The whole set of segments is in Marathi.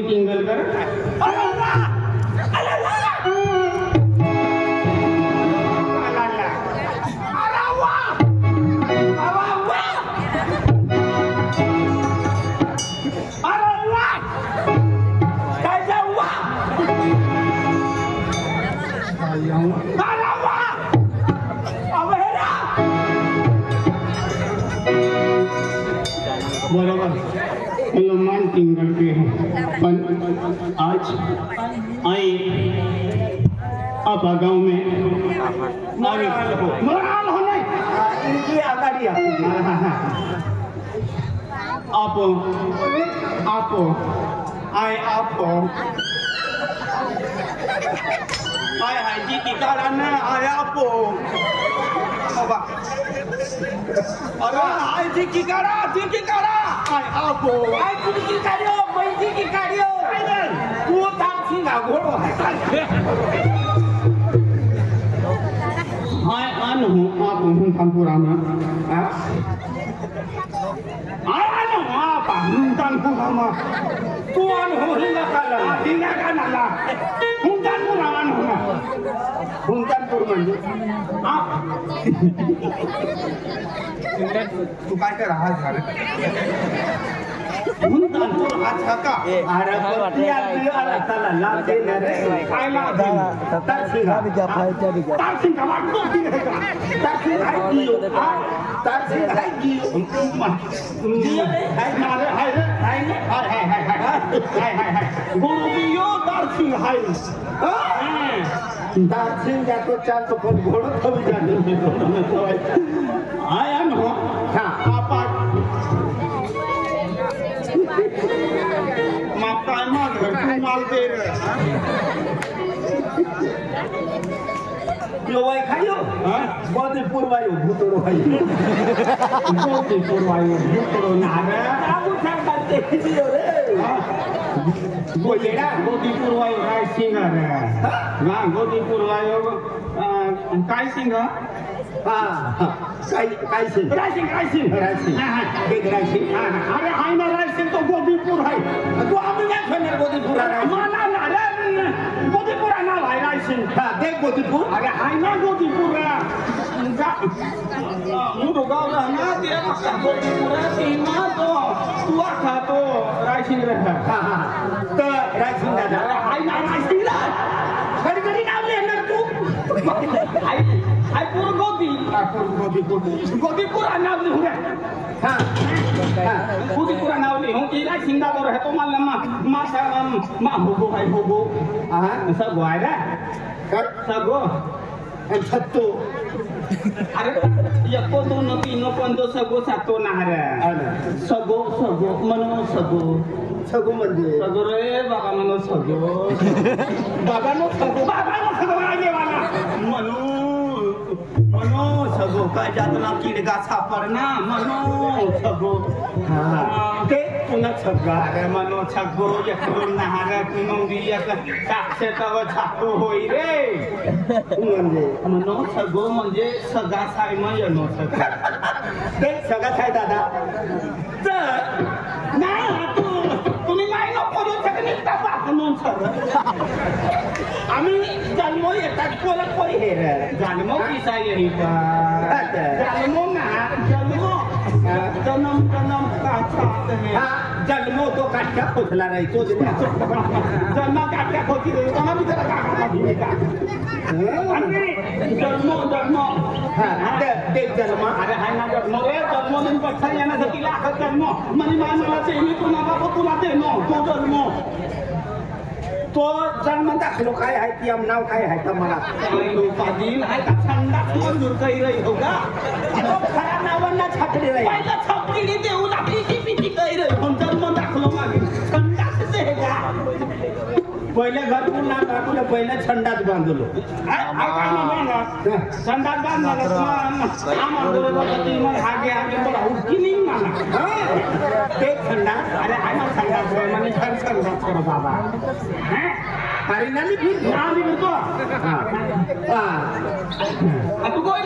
tinggal kan? Allah, Allah, बराबर लम्हान tinggal के हैं आज आए आपा गांव में मोराल होने इनकी आगाड़ी आप आए हाय जी की कारण आए आप अरे आए जी की करा आए आप आए जी की करियो भाई जी की करियो तू तार सिंगा घोड़ो है हाय आन हूँ आप हूँ कानपुर आना आन हूँ आप हूँ कानपुर आना तू आन हूँ हिंगा का नाला हूँ कानपुर आन हूँ ना हूँ कानपुर म्हणजे आप तू काय कर रहा है कानपुर अच्छा का अरे यार तला लाते न रे काय लाते तारसिंगा तारसिंगा वाटतो की रे का तारसिंगा की हाय मारे हाय गुरु बियो तारसिंग हाय तारसिंगा तो चाल तो पण घोडो थवी जाने आया न हां आपा माता मां घर को माल दे रे यो वाई खायो हां बोदी पूर्वायो भूतरो खायो बोदी पूर्वायो भूतरो ना रे आबू सांगते दियो रे बोलेडा बोदी पूर्वायो काय सिंगा रे हां बोदी पूर्वायो काय सिंगा रायसिंग अरे हाय ना रायसिंग तो गोदीपुर है तू आम्ही नाही म्हणणार गोदीपुर मला ना रे गोदीपुर नाव आहे रायसिंग देख गोदीपुर अरे हाय ना गोदीपुर मुडो गावला ना ते गोदीपुर सीमा तो तू आखा तो रायसिंग रे तर रायसिंग दादा हाय ना रायसिंग ला कधी नाव लिहिणार तू हाय पूर गोदीपुर नाव लिहून हां गोदीपुर नाव लिहून इला सिंगावर है तो मला मासा मा होगो हाय होगो हां सगो आहे रे सगो आणि छत्तो अरे एको दोन तीन पंधो सगो सातो ना रे सगो मनो सगो म्हणजे सगो रे बाबा मनो सगो आगे वाला मनो सगो काय जातला किडगा सापडना मनो सगो ते पुन्हा सगळा अरे मनो सगो एकूण नाहार कुनोंदी एक साक्षे तव छातो होई रे म्हणजे मनो सगो म्हणजे सगा साय मनो सगो ते सगा साय दादा तर नाही तुम्ही नाही नको शकत बात म्हणून सगळं आम्ही जन्म येतात कोणी हे रे जन्म किसा येई जन्म ना जन्म काचा जन्म तो काट्या खोचला नाही तो जन्म काट्या खोची रे तो मी त्याला काका भूमिका जन्म ते जन्म अरे हाय ना जन्म रे जन्म दिन पक्षा येण्यासाठी लागत जन्म म्हणजे मला ते मी तुला बाबा तुला ते नो तो जन्म तो जन्म दाखलो काय आहे ती नाव काय आहे तर मला पाटील आहे का थंडा मंजूर काही रही होगा तो खरा नावांना छाटले रही पहिला छापली देऊ लागली की पिटी काही रही पण जन्म दाखलो मागे थंडा से का पहिले घरकुल ना टाकून पहिले छंडात बांधलो छंडात बांधलं हागे हागे बघा उठकी नाही मला ते छंडात अरे आहे ना छंडात म्हणजे घर छंडात करो बाबा अरे नाही फिरतो आम्ही फिरतो तू कोण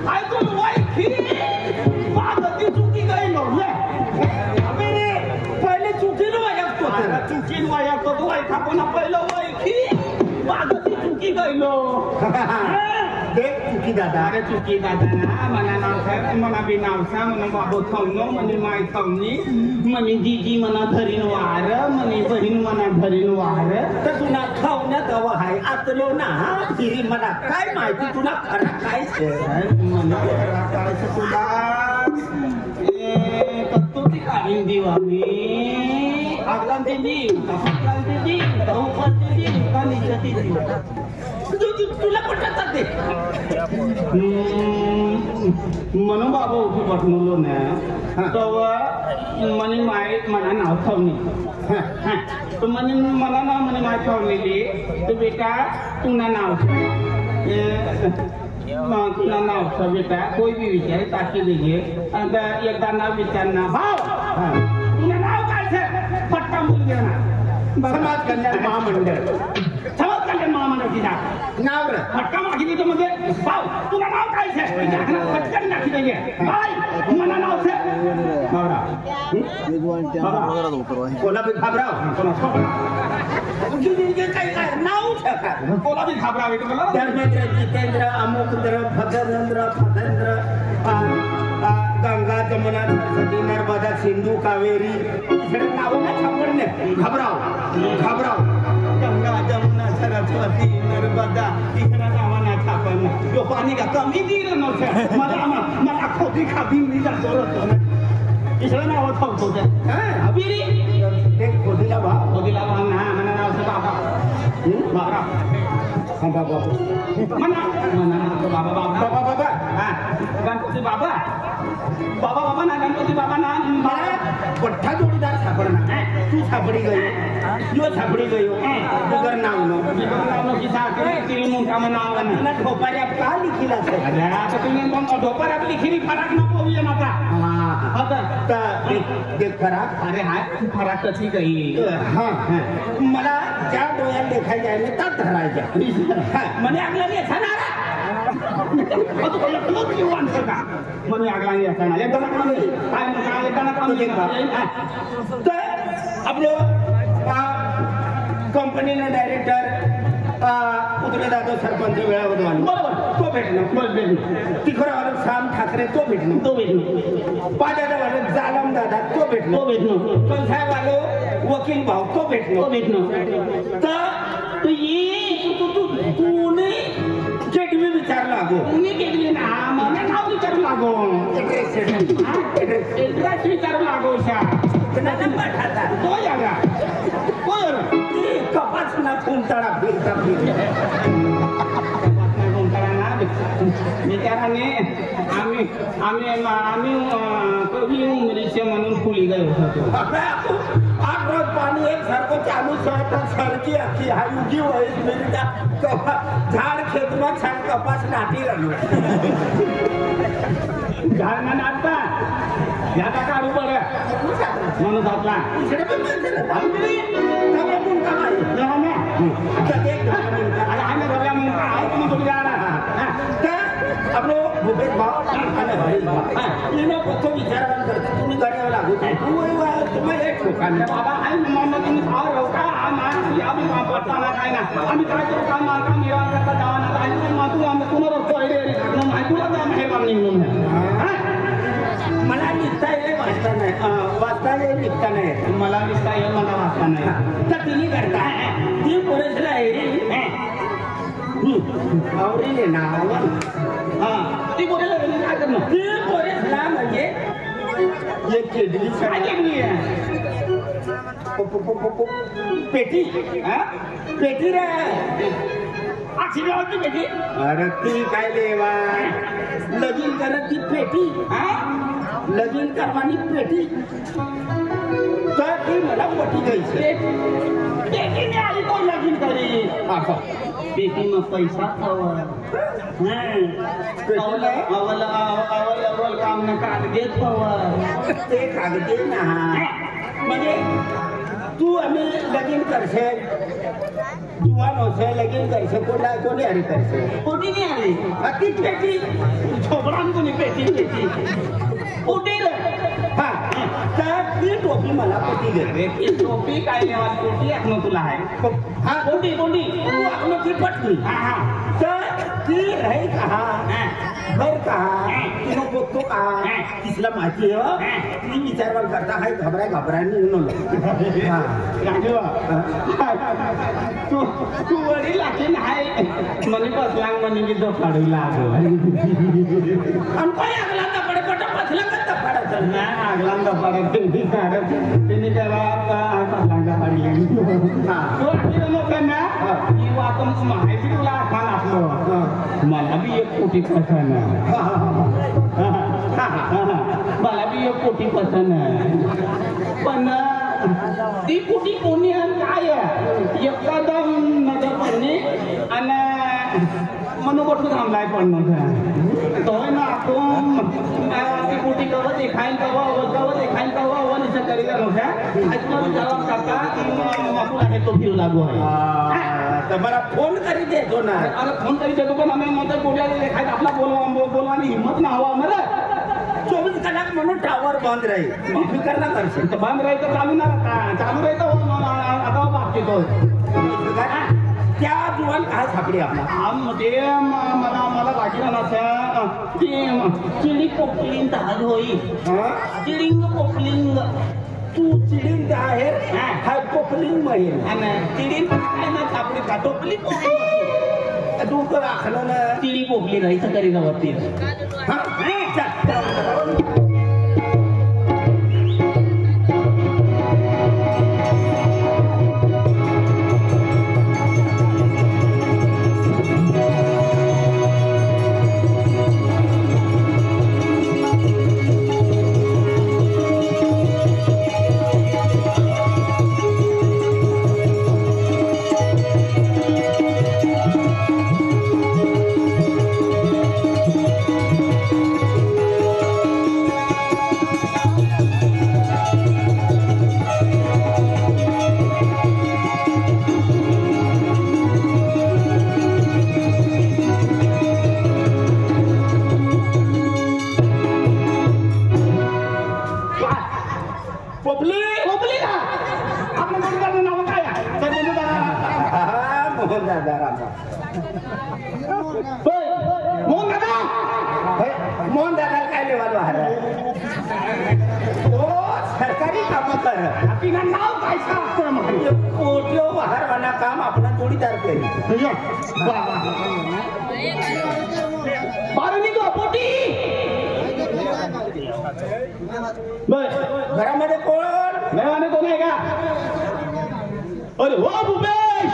आहे तू वाईट ती चुकी गई पहिले चुकीनं वायकतो चुकीन वायकतो तू ऐका पण पहिलं वाईकी माझं ती चुकी गईलो देख चुकी दादा अरे चुकी दादा ना मना नाव मना बी नावसा मना बाबो थवनो मनी माय थवनी मनी जीजी मना धरीन वार मनी बहीण मना धरीन वार तर तुला खावण्या दवा हाय आतलो ना फिरी मला काय माहिती तुला खरं काय मला काय तुला तत्तुती काढून देऊ आम्ही आगलान देजी आगलान देजी बहुपत देजी का निजती देजी तुला पटतात ते म्हणून बाबा उठी बसलो ना तर मनी माय मला नाव ठेवणी तर मनी मला ना मनी माय ठेवलेली तर बेटा तुला नाव तुला नाव था बेटा कोई भी विचार ताकि दीजिए अगर एकदा नाव विचारना भाव तुला नाव काय छे पट्टा बोल गया ना समाज कल्याण महामंडळ दिला नाव रे पट्टा मागितली तर म्हणजे भाव तुला नाव काय छे पटकन नाखी देगे भाई मला नाव छे बाबरा कोला भी घाबराव काय नाव छे कोला भी घाबराव आहे तुम्हाला धर्मेंद्र जितेंद्र अमुकद्र भगवेंद्र फतेंद्र गंगा जमुना सरस्वती नर्मदा सिंधू कावेरी इकडे नाव ना छापडणे घाबराव गंगा जमुना सरस्वती नर्मदा इकडे नाव ना छापडणे जो पाणी का कमी दिलं नव्हतं मला खोटी खाती मी जातो इकडे नाव ठेवतो ते अबिरी ते खोदीला भाव ना मना नाव से बाबा बाबा बाबा गणपती बाबा ना गणपती बाबा ना पठ्ठा जोडीदार सापडना तू सापडी गई यो सापडी गई बिगर नाव नो किसा तिरी मुंका नाव ना ढोपाऱ्या का लिखिला छे अरे आता तुम्ही कोण ढोपाऱ्या लिखिली फरक न पोविये माता आता देख फरक अरे हा फरक कशी गई हां मला ज्या डोळ्यात देखायला आहे ना त्यात धरायच्या मने आगला नाही छानारा तू कोण कोण युवान का मने आगला नाही छाना एकदम काम काय काय एकदम काम केलं तर आपलं कंपनीने डायरेक्टर उदरे दादा सरपंच वेळावर बरोबर तो भेटणं तिखोरावाला श्याम ठाकरे तो भेटणं पाजावाला जालम दादा तो भेटणं कंसायवालो वकील भाऊ तो भेटणं तर तू ये तूने केडवी विचार लागो तुम्ही केडवी ना मला नाव विचारू लागो एड्रेस विचारू लागो शा तो जागा कपास ना फुंटाळा फिरता बिचाराने आम्ही कवी इंग्लिश म्हणून फुली गए होतो आठ रोज पाणी एक सारखं चालू सरकी अख्खी हा युगी वयस मिनिटा झाड खेतમાં छान कपास नाटी लागलो झाड ना नाटता याचा काढू पडे म्हणून आपला इकडे पण आम्ही सगळे मुंका नाही आता एक आणि आम्ही सगळ्या मुंका आहे तुम्ही तुम्ही जाणार आपलो भूपेश भाव आणि हरीश भाव इनो पत्तो विचारवान करते तुम्ही गाडीवर लागू तुम्ही एक ठोकाने बाबा आई मम्मा तुम्ही खाव रोका आम्ही आम्ही वापरताना काय ना आम्ही काय करू काम मार्ग निवार करता जावाना आणि मातू आम्ही पुनर पहिले माहितीला त्या मेहरबानी म्हणून मला लिखता येईल वाचता येईल लिखता नाही मला लिखता येईल मला वाचता नाही तर तुम्ही करता ती पोरेसला आवडीले नाव ती पोरेसला काय करणार ती पोरेसला म्हणजे एक केडली केडली पेटी पेटी रे आखिरी पेटी अरे ती काय लेवा लगीन करत ती पेटी लगीन करवानी पेटी तर ती मला पटी द्यायचे बेटीने आली तो लगीन करी बेटी मग पैसा अवल काम न कागदेत ते कागदे ना म्हणजे तू आम्ही लगीन करशे जुवान होशे लगीन करशे कोणी आली करशे कोणी नाही आली तीच पेटी छोकरान कोणी पेटी कुठे हा तर ती टोपी मला पटी घे ती टोपी काय लेवा टोपी आखणं तुला आहे हा कोणी तू आखणं ती पटली तर ती राही कहा घर कहा तिनं पोततो कहा तिसला माहिती आहे ती विचारवाल करता हाय घबरायनी तू वडील लागली नाही म्हणे बसला म्हणे की तो काढू लागो आणि काय आगला पडे पट बसला का पडत नाही आगला पडत त्यांनी त्याला आगला पडली तो आधी लोकांना ही वाट माहिती तुला आठवण असलो मला बी 1 कोटी पसंत मला बी 1 कोटी पसंत पण ती कुठे कोणी काय एकदम नजर पडणे आणि मनोबट थांबलाय पण तो ना ती कुठे कव देखायन कव देखायन कव वनिस करीला नव्हत्या आजकाल जवाब काका माकू आहे तो फिरू लागू आहे तर मला फोन करी देतो ना अरे फोन करी देतो पण आम्ही म्हणतो बोलायला देखायला आपला बोलवानी हिंमत ना हवा मला 24 कलाक म्हणून टावर बंद राहील फिकर ना करशील तर बंद राहील तर चालू ना चालू राहील आता बाकी तो त्या जुवान काय सापडी आपला ते मला दाखिला नसं की चिडी पोपलिंग हात होई चिडिंग पोपलिंग तू चिडिंग आहे हा पोपलिंग महिल चिडिंग काय ना सापडी का टोपली तू कर आखलं ना चिडी पोपली राहायचं करी गावाती मोहन दादा काय लेवालो सरकारी काम कर नाव काय कोटियो वाहरवाना काम आपला जोडीदार करी घरामध्ये कोण घरामध्ये कोण आहे का अरे हो भूपेश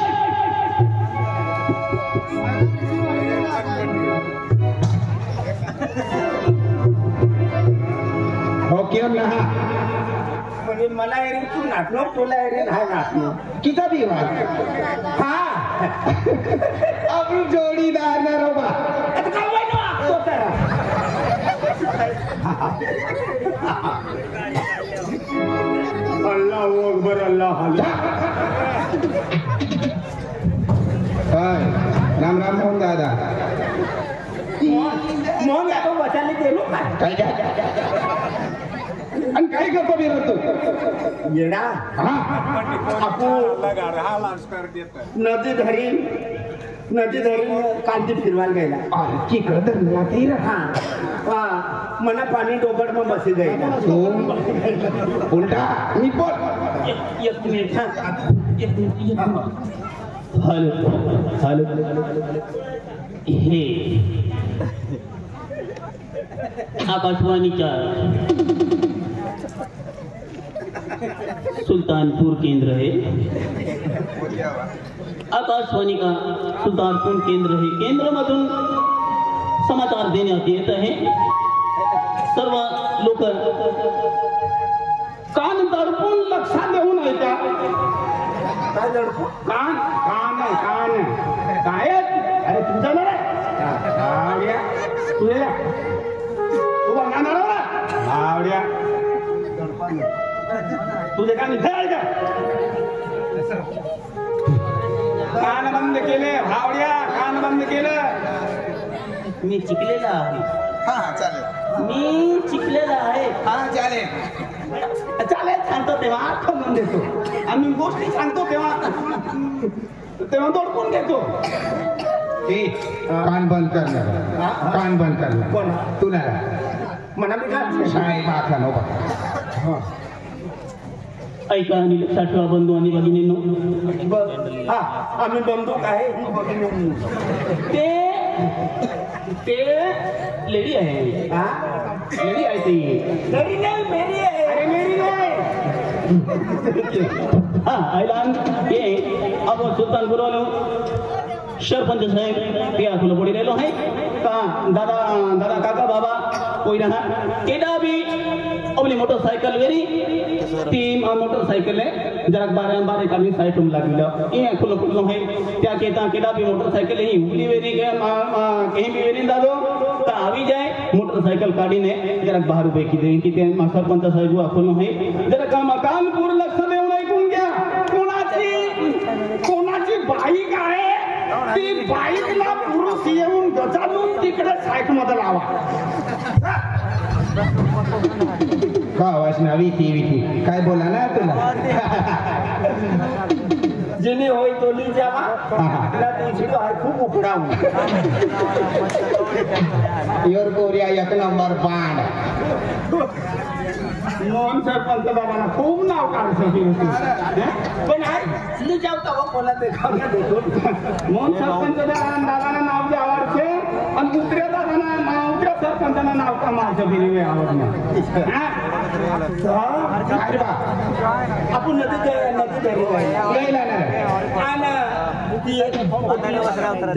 क्यों ना म्हणजे मला एरी तू नाटलो तुला एरी हा नाटलो किता भी हुआ हाँ अब जोड़ीदार ना रोबा तो कब वही आपको तेरा अल्लाह अकबर अल्लाह राम राम मोहन दादा मोहन दादा बचाले दे लो आणि काय करतो बी तू येडा आपू नदी धरी कांती फिरवायला गेला की धरला ते हा मना पाणी डोबड मग बसी गईला उलटा मी बोल एक मिनिट हॅलो हे आकाशवाणीच्या सुल्तानपुर केंद्र है आकाशवाणी का सुल्तानपुर केंद्र है केंद्र मधून समाचार देण्यात येत आहे सर्व लोक कान दडपून लक्षात देऊन कान कान कान काय अरे तुझा ना रे तुझ्या तू बघणार आवड्या तुझे कान इथे का कान बंद केले भावड्या कान बंद केलं मी चिकलेला आहे हा चालेल मी चिकलेला आहे हा चालेल चालेल सांगतो तेव्हा अर्थ म्हणून देतो आम्ही गोष्टी सांगतो तेव्हा तेव्हा दडपून घेतो कान बंद करणार कान बंद करणार कोण तुला म्हणा मी साहेब आखला नको ऐका आणि लक्षात ठेवा बंधू आणि भगिनींनो हा आम्ही बंदूक आहे ते लेडी आहे हा लेडी आहे ती मेरी नाही मेरी आहे अरे मेरी नाही हा ऐलान ये अब सुलतानपूर वालों सरपंच साहेब या तुला पुढे राहिलो आहे का दादा दादा काका बाबा कोई रहा केडा भी अपनी मोटरसाइकिल वेरी टीम मोटरसाइकिल है जरा बारे काली साइड तुम लागलो ये खुलो खुलो है क्या कहता केडा भी मोटरसाइकिल ही उली वेरी के कहीं भी वेरी दादो ता आवी जाए मोटरसाइकिल काढी ने जरा 12 रुपये की दे की ते सरपंच साहेब खुलो है जरा का मकान पूर्ण लक्ष देऊन ऐकून घ्या कोणाची बाईक आहे ती बाईकला पुरुष येऊन गजानून तिकडे साईट मध्ये लावा का वाचना विती काय बोला ना तुला जिने होई तो ली जावा तिला तुझी तो आहे खूप उकडावून योर कोरिया एक नंबर पांड मोहन सरपंच बाबांना खूप नाव काढलं पण आहे ली जाव तो कोला देखावला देखून मोहन सरपंच दादांना नाव जे आवडते आणि दुसऱ्या दादांना नाव त्या सरपंचांना नाव का माझ्या बिली आवडणार आपण नदी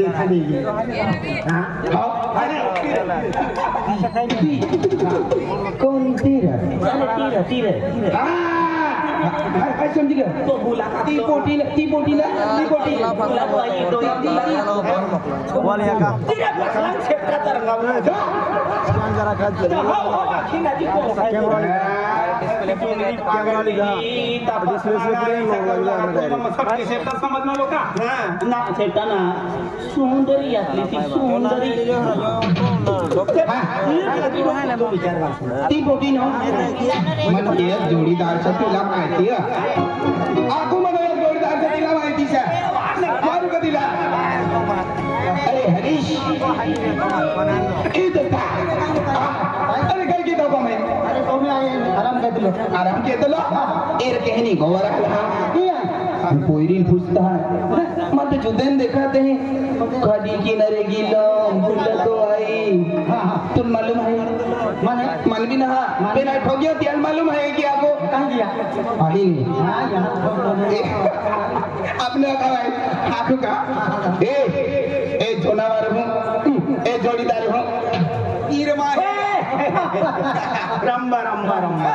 धरी कोणती काय समजी तो बोला ती पोटीला सुंदरी असली ती सुंदरी ती पोटी ना म्हणजे जोडीदारचं तुला माहिती आखू मला जोडीदारचं तिला माहितीच मारू का तिला अरे हरीश अरे काय घेतो का मैं आराम केतलो एर कहनी गोवर पोयरीन पूछता है मत जुदेन दिखाते हैं खाड़ी किनारे गिलम भूल तो आई तुम मालूम है मन भी ना बिना ठोगियो त्याल मालूम है कि आपको कहां गया आई नहीं आपने कहा है आखू का ए जोनावर हूं ए जोड़ीदार हूं तीर मारे रंबा रंबा रंबा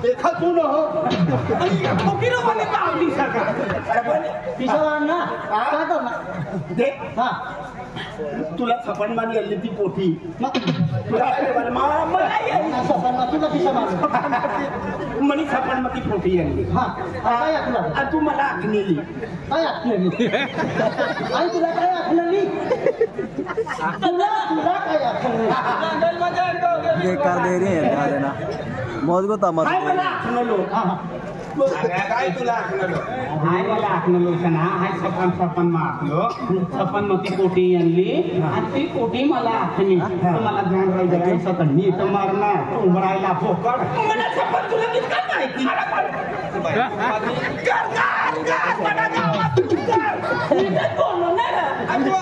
देखा तू न तुला सपन मानी आली ती पोटी मनी सपन मा ती पोटी आणली तू मला आखलेली काय आखलेली आई तुला काय आखलेली तुला काय आखलेली ये कर दे रहे हैं यार ना बहुत को तमत काय मला आखलेलो काय तुला आखलो हाय मला आखलो ना हाय सपन मा आखलो सपन मा ती पोटी आणली आणि ती पोटी मला आखली मला ध्यान राहिलं सपन नीट मारणार उभरायला फोकड मला सपन तुला किती माहिती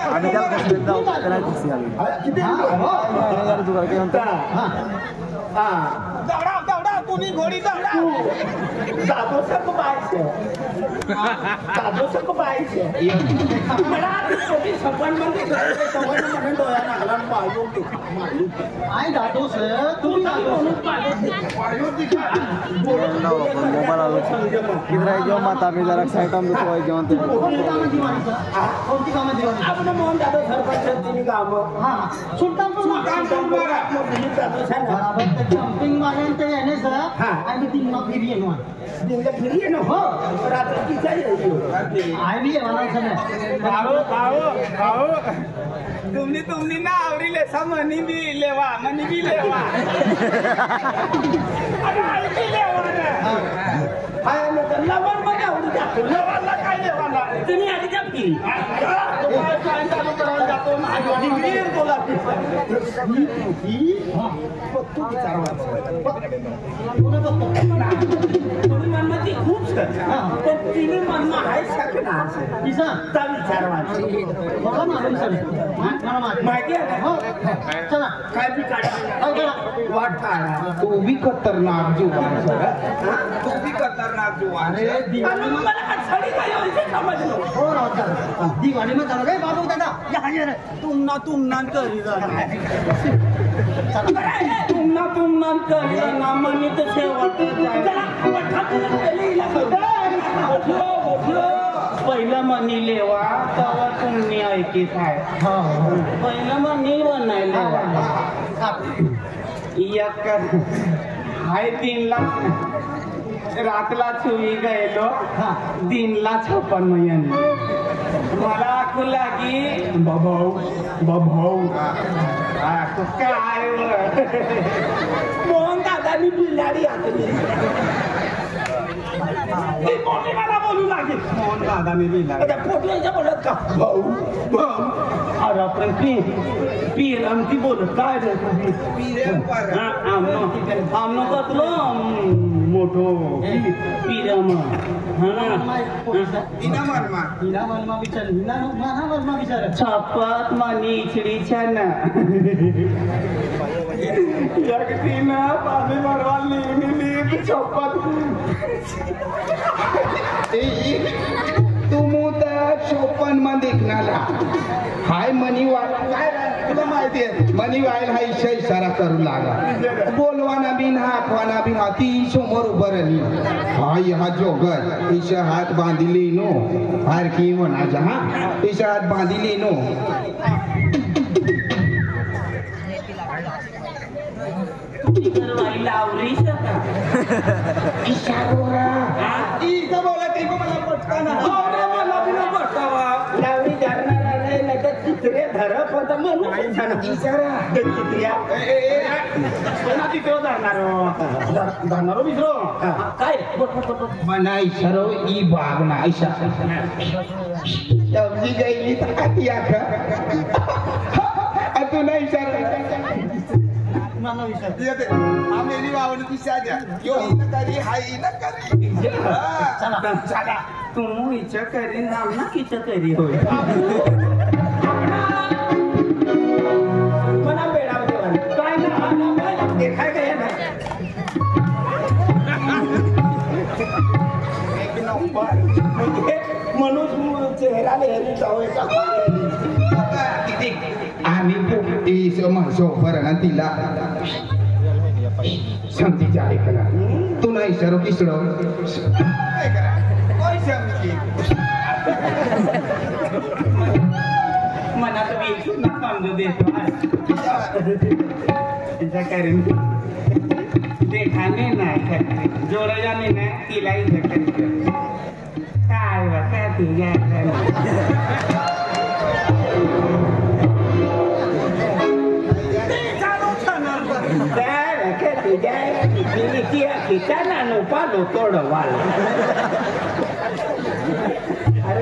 अभी क्या कर सकता हूँ तेरा किसी वाली कितने यार तू करके हम दौड़ा कुणी घोडी दौड़ा दादो सक पाहिजे दादो सक पाहिजे मला छोटी सपन मध्ये सपन मध्ये डोळा लागला पायो आई दादो से तुम्ही म्हणून पायो मोबाईल आलो किधर जो माता मी जरा साइड आम तो जेवण ते कोणती कामं दिवाळी आपण मोहन दादो सरपंचांची काम हा सुलतानपूर बराबर ते जंपिंग मारेन ते येणे सर आणि ती मग फिरी येणं दिंगा फिरी आहे ना हो रात्री किती येईल आई भी येणार सर आओ तुमनी ना आवरीले सा मनी बी लेवा अरे आई बी लेवा ना हाय ना लवण मध्ये आवडी जातो लेवाला काय लेवाला तुम्ही आधी जा की काय चालू करायला जातो ना डिग्री बोला ही तू विचारवा तुम्ही मनमध्ये खूप सर पण तिने मनमा आहे शकणार किसा त्या विचारवाची मला मालूम सर मला माहिती आहे हो चला काय बी काढा वाट काढा तो भी खतरनाक जुबान सर तू भी खतरनाक जुवान अरे दिवाळी में मला खडसाडी काय होईल समजलं हो राजा दिवाळी में चलो रे बाबू दादा या रे तुम ना करी तुमना करिया ना मनी तो शेवट पहिलं मनी लेवा तेव्हा तुम्ही ऐकी काय पहिलं मनी नाही लेवा एक हाय 3 लाख रातला चुई गेलो 3 लाख 56 महिने मला आखू लागी बाबाऊ काय मोहन दादानी बिलाडी आखली कोणी मला बोलू लागेल मोहन दादाने बिलाडी पोटल्याच्या बोलत का भाऊ अरे आपण पीर आमची बोलत काय रे आमनो कतलो मोठो पीरम इना मरमा हिला मनमा विचार हिला मना मनमा विचार छापात मानी इचडीच्या ना जगतीनं पाणी मरवा लिहिली छापात तुम त्या 54 मध्ये निघाला हाय मनी वाईल काय तुला माहिती आहे मनी वाईल हा इशारा करू लागा बोलवाना बिन हाकवाना बिन ती समोर उभं राहिली हाय हा जोगर इशा हात बांधिले नो हार की म्हणायचा हा इशा हात बांधिले नो लावरी लावरी धरणार नाही तर चित्रे धरप होता म्हणून धरणार विसरो काय मना इशारो ई बागना ऐसा तबजी गई तर आती आका तू नाही इशारा मना विचार येते आम्ही वावणी पिसाजा यो इन करी हाय इन करी चला तू इच्छा करी नाम ना किच्छा करी होय मना बेडा देवान काय ना देखाय काय ना एक नंबर मनुष्य चेहरा लेहरी जावे का आम्ही पोटी समजो बरं ना तिला समजी जाय करा तू नाही सरो किसडो काय करा कोई समजी मनात वेचून ना समजू देतो तिचा करेन देखाने नाही जोडजाने नाही तिलाही जगत काय वाटतं तुझ्या Kita lupa lo todo vale. Are